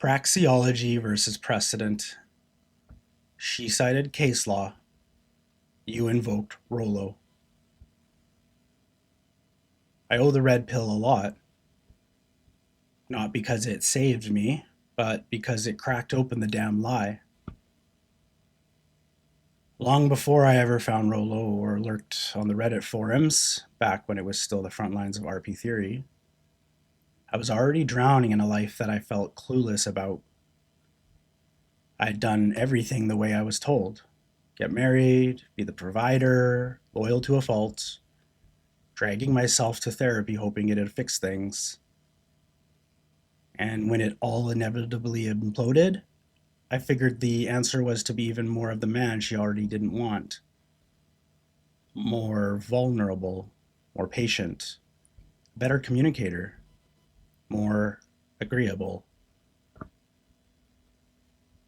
Praxeology versus Precedent. She cited case law. You invoked Rollo. I owe the red pill a lot, not because it saved me, but because it cracked open the damn lie. Long before I ever found Rollo or lurked on the Reddit forums, back when it was still the front lines of RP theory, I was already drowning in a life that I felt clueless about. I'd done everything the way I was told: get married, be the provider, loyal to a fault, dragging myself to therapy hoping it'd fix things. And when it all inevitably imploded, I figured the answer was to be even more of the man she already didn't want. More vulnerable, more patient, better communicator, more agreeable.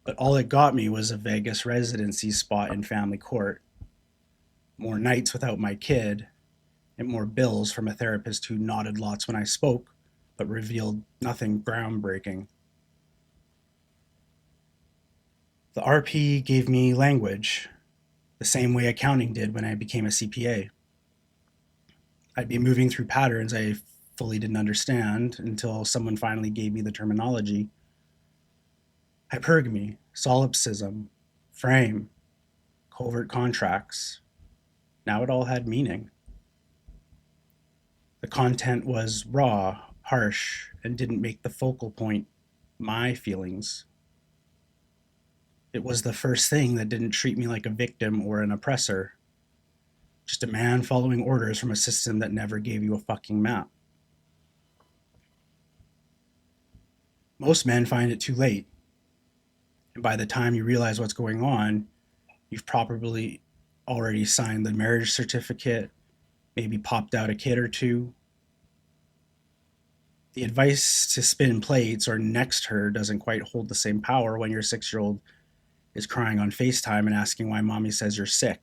But all it got me was a Vegas residency spot in family court, more nights without my kid, and more bills from a therapist who nodded lots when I spoke, but revealed nothing groundbreaking. The RP gave me language, the same way accounting did when I became a CPA. I'd be moving through patterns I fully didn't understand until someone finally gave me the terminology. Hypergamy, solipsism, frame, covert contracts. Now it all had meaning. The content was raw, harsh, and didn't make the focal point my feelings. It was the first thing that didn't treat me like a victim or an oppressor. Just a man following orders from a system that never gave you a fucking map. Most men find it too late. And by the time you realize what's going on, you've probably already signed the marriage certificate, maybe popped out a kid or two. The advice to spin plates or next her doesn't quite hold the same power when your 6-year-old is crying on FaceTime and asking why mommy says you're sick.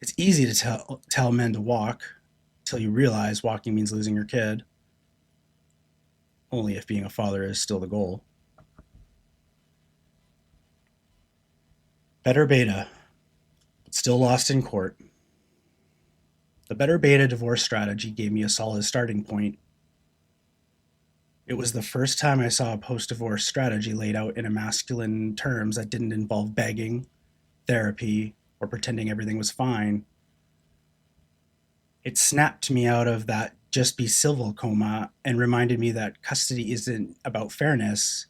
It's easy to tell men to walk till you realize walking means losing your kid. Only if being a father is still the goal. Better beta, but still lost in court. The better beta divorce strategy gave me a solid starting point. It was the first time I saw a post-divorce strategy laid out in masculine terms that didn't involve begging, therapy, or pretending everything was fine. It snapped me out of that just be civil coma and reminded me that custody isn't about fairness,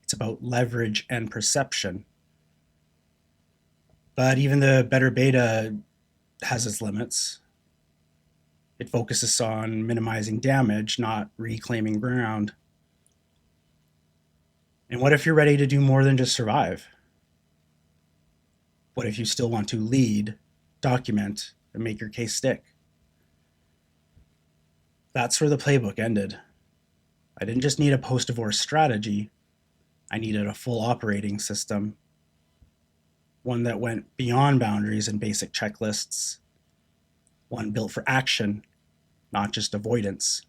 it's about leverage and perception. But even the better beta has its limits. It focuses on minimizing damage, not reclaiming ground. And what if you're ready to do more than just survive? What if you still want to lead, document, and make your case stick? That's where the playbook ended. I didn't just need a post-divorce strategy, I needed a full operating system. One that went beyond boundaries and basic checklists. One built for action, not just avoidance.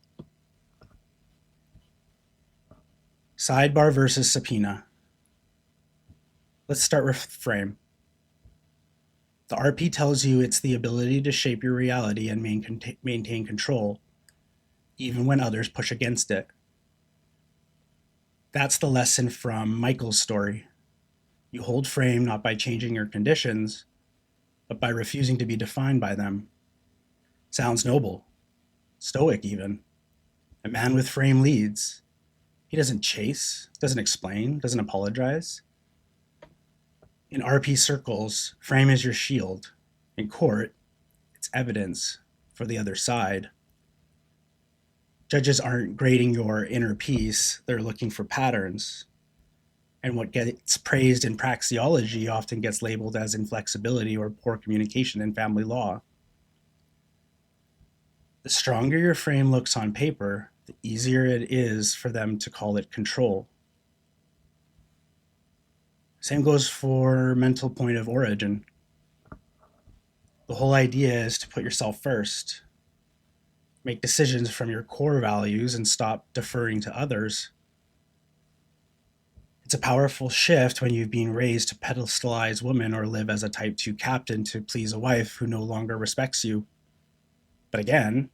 Sidebar versus subpoena. Let's start with frame. The RP tells you it's the ability to shape your reality and maintain control, even when others push against it. That's the lesson from Michael's story. You hold frame not by changing your conditions, but by refusing to be defined by them. Sounds noble, stoic even. A man with frame leads. He doesn't chase, doesn't explain, doesn't apologize. In RP circles, frame is your shield. In court, it's evidence for the other side. Judges aren't grading your inner peace, they're looking for patterns. And what gets praised in praxeology often gets labeled as inflexibility or poor communication in family law. The stronger your frame looks on paper, the easier it is for them to call it control. Same goes for mental point of origin. The whole idea is to put yourself first. Make decisions from your core values and stop deferring to others. It's a powerful shift when you've been raised to pedestalize women or live as a type 2 captain to please a wife who no longer respects you. But again,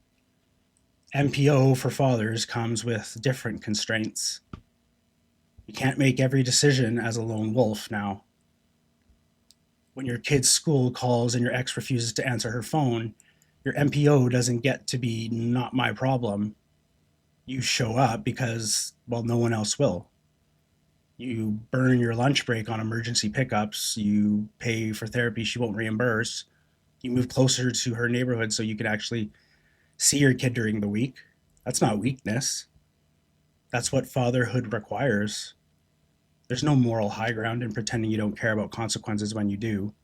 MPO for fathers comes with different constraints. You can't make every decision as a lone wolf now. When your kid's school calls and your ex refuses to answer her phone, your MPO doesn't get to be not my problem. You show up because, well, no one else will. You burn your lunch break on emergency pickups. You pay for therapy she won't reimburse. You move closer to her neighborhood so you can actually see your kid during the week. That's not weakness. That's what fatherhood requires. There's no moral high ground in pretending you don't care about consequences when you do.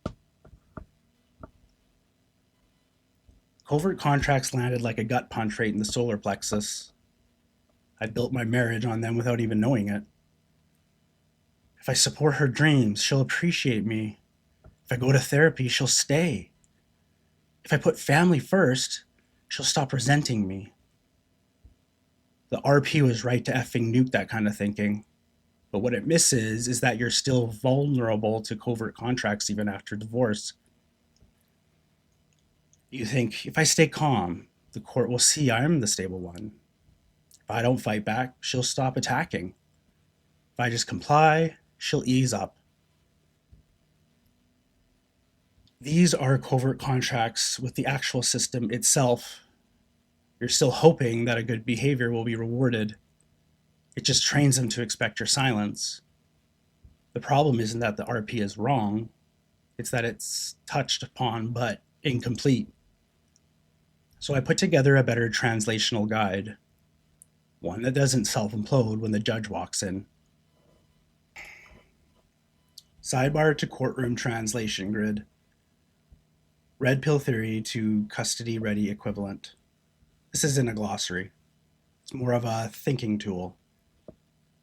Covert contracts landed like a gut punch right in the solar plexus. I built my marriage on them without even knowing it. If I support her dreams, she'll appreciate me. If I go to therapy, she'll stay. If I put family first, she'll stop resenting me. The RP was right to effing nuke that kind of thinking. But what it misses is that you're still vulnerable to covert contracts even after divorce. You think, if I stay calm, the court will see I'm the stable one. If I don't fight back, she'll stop attacking. If I just comply, she'll ease up. These are covert contracts with the actual system itself. You're still hoping that a good behavior will be rewarded. It just trains them to expect your silence. The problem isn't that the RP is wrong, it's that it's touched upon but incomplete. So I put together a better translational guide, one that doesn't self-implode when the judge walks in. Sidebar to courtroom translation grid. Red pill theory to custody-ready equivalent. This isn't a glossary. It's more of a thinking tool.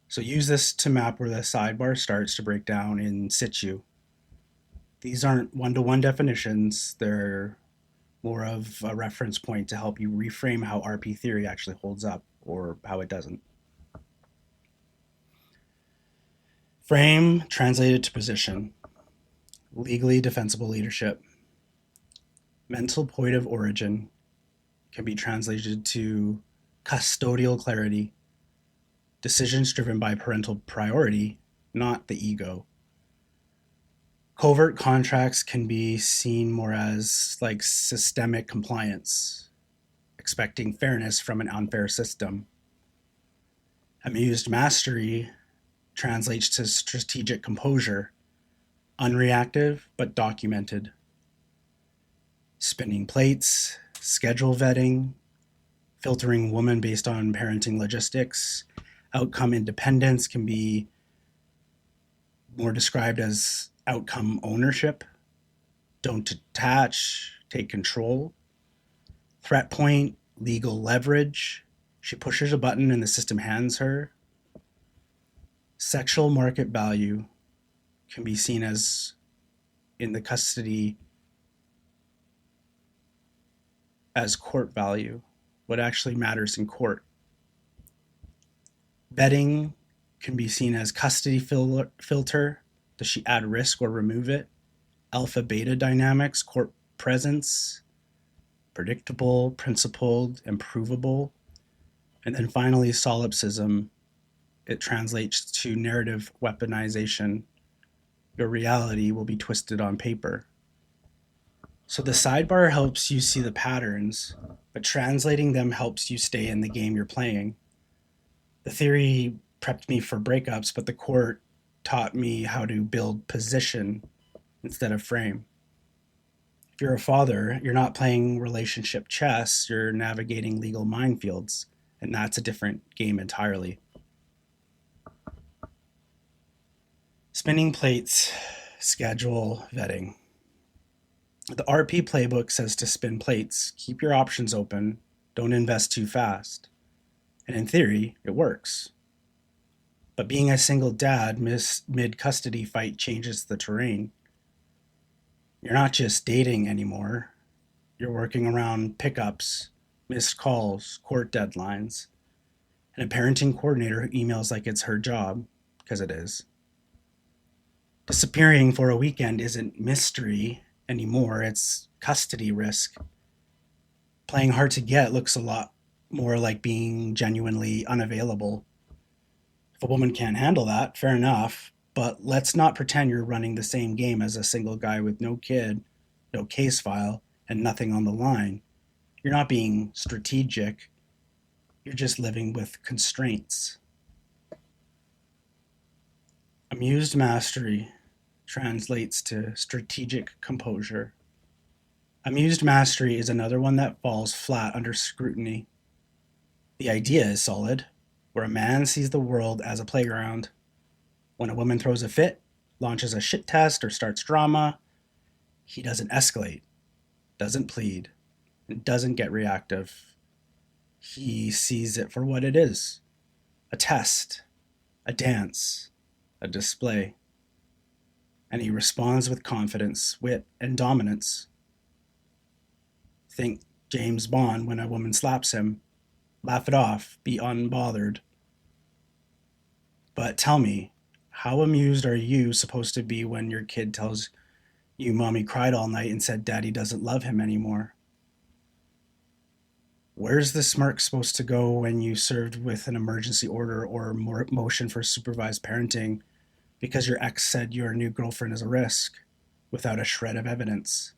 So use this to map where the sidebar starts to break down in situ. These aren't one-to-one definitions. They're more of a reference point to help you reframe how RP theory actually holds up or how it doesn't. Frame translated to position. Legally defensible leadership. Mental point of origin can be translated to custodial clarity. Decisions driven by parental priority, not the ego. Covert contracts can be seen more as like systemic compliance, expecting fairness from an unfair system. Amused Mastery translates to strategic composure, unreactive but documented. Spinning plates, schedule vetting, filtering woman based on parenting logistics, outcome independence can be more described as outcome ownership. Don't detach, take control. Threat point, legal leverage. She pushes a button and the system hands her. Sexual market value can be seen as in the custody as court value, what actually matters in court. Betting can be seen as custody filter. Does she add risk or remove it? Alpha beta dynamics, court presence, predictable, principled, and provable. And then finally, solipsism. It translates to narrative weaponization. Your reality will be twisted on paper. So the sidebar helps you see the patterns, but translating them helps you stay in the game you're playing. The theory prepped me for breakups, but the court taught me how to build position instead of frame. If you're a father, you're not playing relationship chess, you're navigating legal minefields, and that's a different game entirely. Spinning plates, schedule, vetting. The RP playbook says to spin plates, keep your options open, don't invest too fast. And in theory, it works. But being a single dad mid-custody fight changes the terrain. You're not just dating anymore. You're working around pickups, missed calls, court deadlines, and a parenting coordinator who emails like it's her job, because it is. Disappearing for a weekend isn't mystery anymore, it's custody risk. Playing hard to get looks a lot more like being genuinely unavailable. If a woman can't handle that, fair enough, but let's not pretend you're running the same game as a single guy with no kid, no case file, and nothing on the line. You're not being strategic, you're just living with constraints. Amused Mastery translates to strategic composure. Amused Mastery is another one that falls flat under scrutiny. The idea is solid, where a man sees the world as a playground. When a woman throws a fit, launches a shit test, or starts drama, he doesn't escalate, doesn't plead, and doesn't get reactive. He sees it for what it is: a test, a dance, a display. And he responds with confidence, wit, and dominance. Think James Bond when a woman slaps him. Laugh it off, be unbothered. But tell me, how amused are you supposed to be when your kid tells you mommy cried all night and said daddy doesn't love him anymore? Where's the smirk supposed to go when you served with an emergency order or motion for supervised parenting because your ex said your new girlfriend is a risk without a shred of evidence?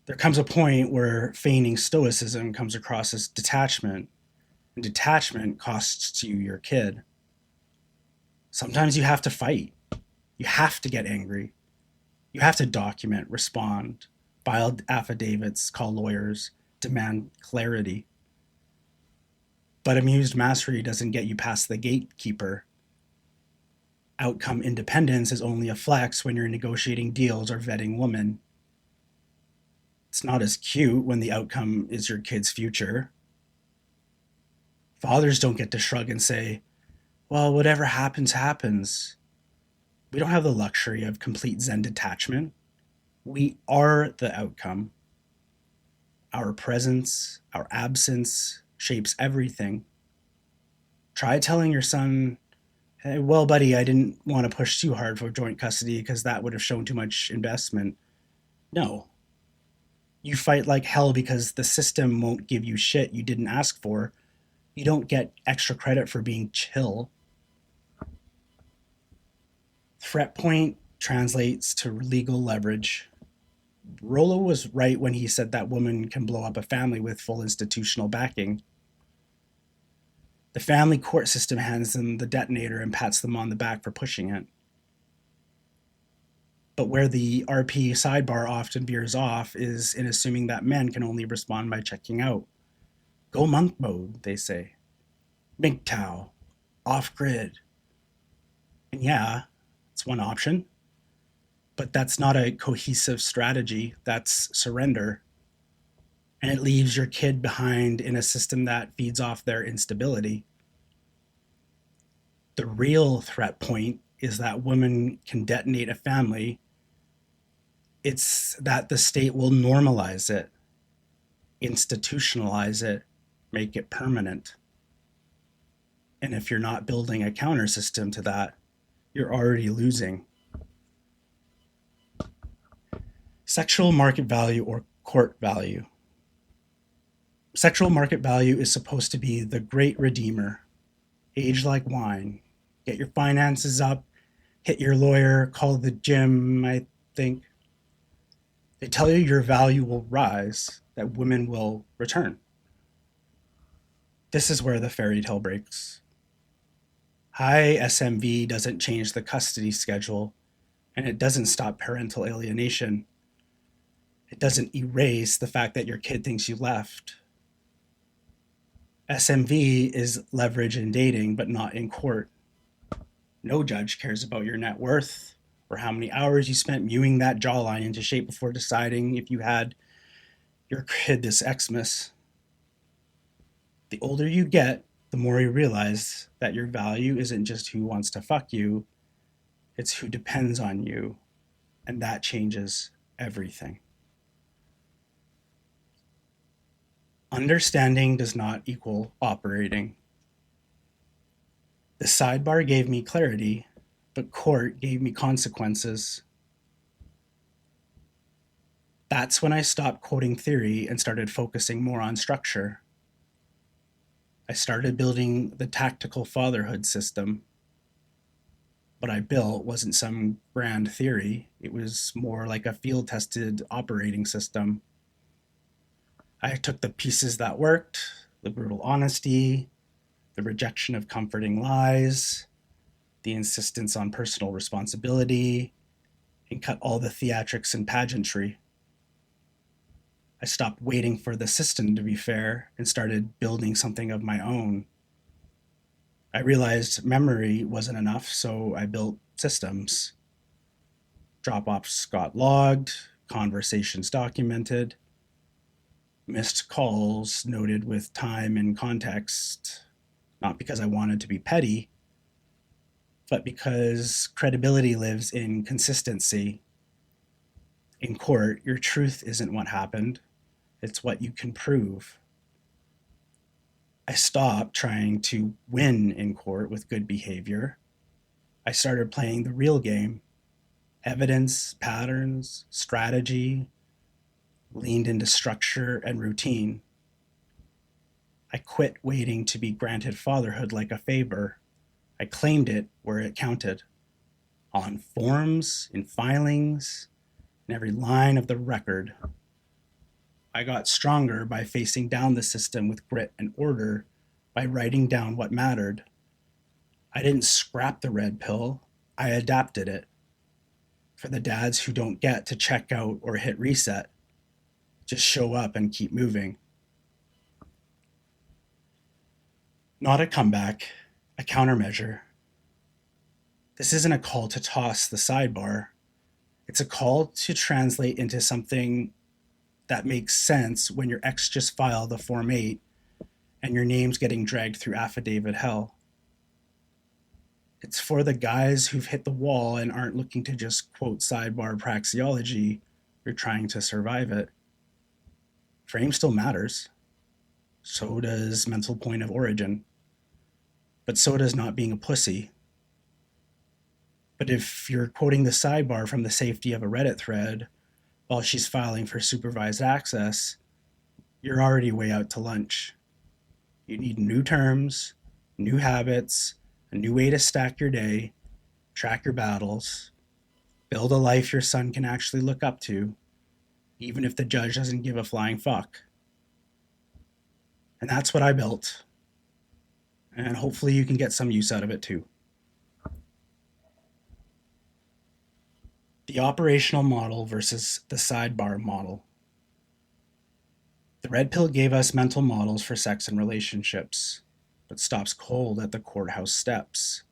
There comes a point where feigning stoicism comes across as detachment, and detachment costs you your kid. Sometimes you have to fight. You have to get angry. You have to document, respond, file affidavits, call lawyers, demand clarity. But amused mastery doesn't get you past the gatekeeper. Outcome independence is only a flex when you're negotiating deals or vetting women. It's not as cute when the outcome is your kid's future. Fathers don't get to shrug and say, well, whatever happens, happens. We don't have the luxury of complete Zen detachment. We are the outcome. Our presence, our absence shapes everything. Try telling your son, hey, well, buddy, I didn't want to push too hard for joint custody because that would have shown too much investment. No. You fight like hell because the system won't give you shit you didn't ask for. You don't get extra credit for being chill. Threat point translates to legal leverage. Rollo was right when he said that woman can blow up a family with full institutional backing. The family court system hands them the detonator and pats them on the back for pushing it. But where the RP sidebar often veers off is in assuming that men can only respond by checking out. Go monk mode, they say. MGTOW, off-grid. And yeah, it's one option. But that's not a cohesive strategy. That's surrender. And it leaves your kid behind in a system that feeds off their instability. The real threat point is that women can detonate a family. It's that the state will normalize it, institutionalize it, make it permanent. And if you're not building a counter system to that, you're already losing. Sexual market value or court value. Sexual market value is supposed to be the great redeemer. Age like wine. Get your finances up, hit your lawyer, call the gym, I think. They tell you your value will rise, that women will return. This is where the fairy tale breaks. High SMV doesn't change the custody schedule, and it doesn't stop parental alienation. It doesn't erase the fact that your kid thinks you left. SMV is leverage in dating, but not in court. No judge cares about your net worth or how many hours you spent mewing that jawline into shape before deciding if you had your kid this Xmas. The older you get, the more you realize that your value isn't just who wants to fuck you, it's who depends on you, and that changes everything. Understanding does not equal operating. The sidebar gave me clarity, but court gave me consequences. That's when I stopped quoting theory and started focusing more on structure. I started building the tactical fatherhood system. What I built wasn't some grand theory, it was more like a field tested operating system. I took the pieces that worked, the brutal honesty, the rejection of comforting lies, the insistence on personal responsibility, and cut all the theatrics and pageantry. I stopped waiting for the system to be fair and started building something of my own. I realized memory wasn't enough, so I built systems. Drop offs got logged, conversations documented, missed calls noted with time and context, not because I wanted to be petty, but because credibility lives in consistency. In court, your truth isn't what happened, it's what you can prove. I stopped trying to win in court with good behavior. I started playing the real game. Evidence, patterns, strategy, leaned into structure and routine. I quit waiting to be granted fatherhood like a favor. I claimed it where it counted. On forms, in filings, in every line of the record. I got stronger by facing down the system with grit and order, by writing down what mattered. I didn't scrap the red pill, I adapted it. For the dads who don't get to check out or hit reset, just show up and keep moving. Not a comeback, a countermeasure. This isn't a call to toss the sidebar. It's a call to translate into something that makes sense when your ex just filed the Form 8 and your name's getting dragged through affidavit hell. It's for the guys who've hit the wall and aren't looking to just quote sidebar praxeology, you're trying to survive it. Frame still matters. So does mental point of origin. But so does not being a pussy. But if you're quoting the sidebar from the safety of a Reddit thread while she's filing for supervised access, you're already way out to lunch. You need new terms, new habits, a new way to stack your day, track your battles, build a life your son can actually look up to, even if the judge doesn't give a flying fuck. And that's what I built. And hopefully you can get some use out of it too. The operational model versus the sidebar model. The red pill gave us mental models for sex and relationships, but stops cold at the courthouse steps.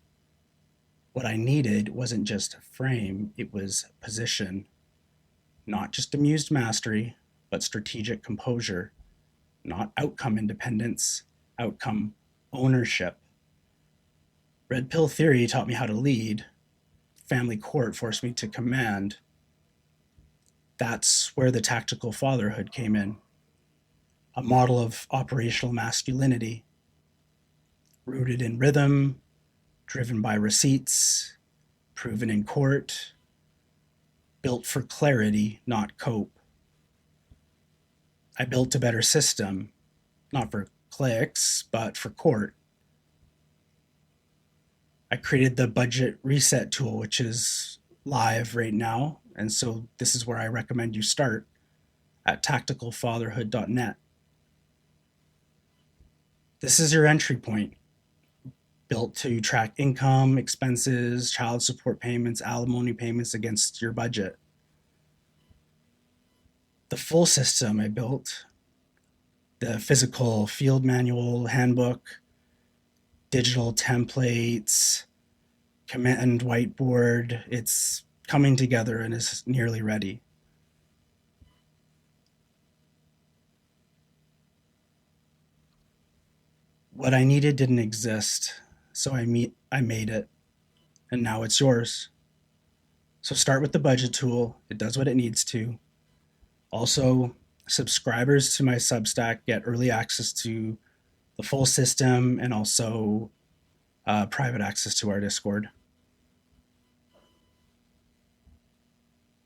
What I needed wasn't just frame, it was position. Not just amused mastery, but strategic composure. Not outcome independence, outcome ownership. Red pill theory taught me how to lead. Family court forced me to command. That's where the tactical fatherhood came in. A model of operational masculinity, rooted in rhythm, driven by receipts, proven in court, built for clarity, not cope. I built a better system, not for clicks, but for court. I created the budget reset tool, which is live right now. And so this is where I recommend you start, at tacticalfatherhood.net. This is your entry point, built to track income, expenses, child support payments, alimony payments against your budget. The full system I built, the physical field manual, handbook, digital templates, command whiteboard, it's coming together and is nearly ready. What I needed didn't exist, so I made it, and now it's yours. So start with the budget tool. It does what it needs to. Also, subscribers to my Substack get early access to the full system and also private access to our Discord.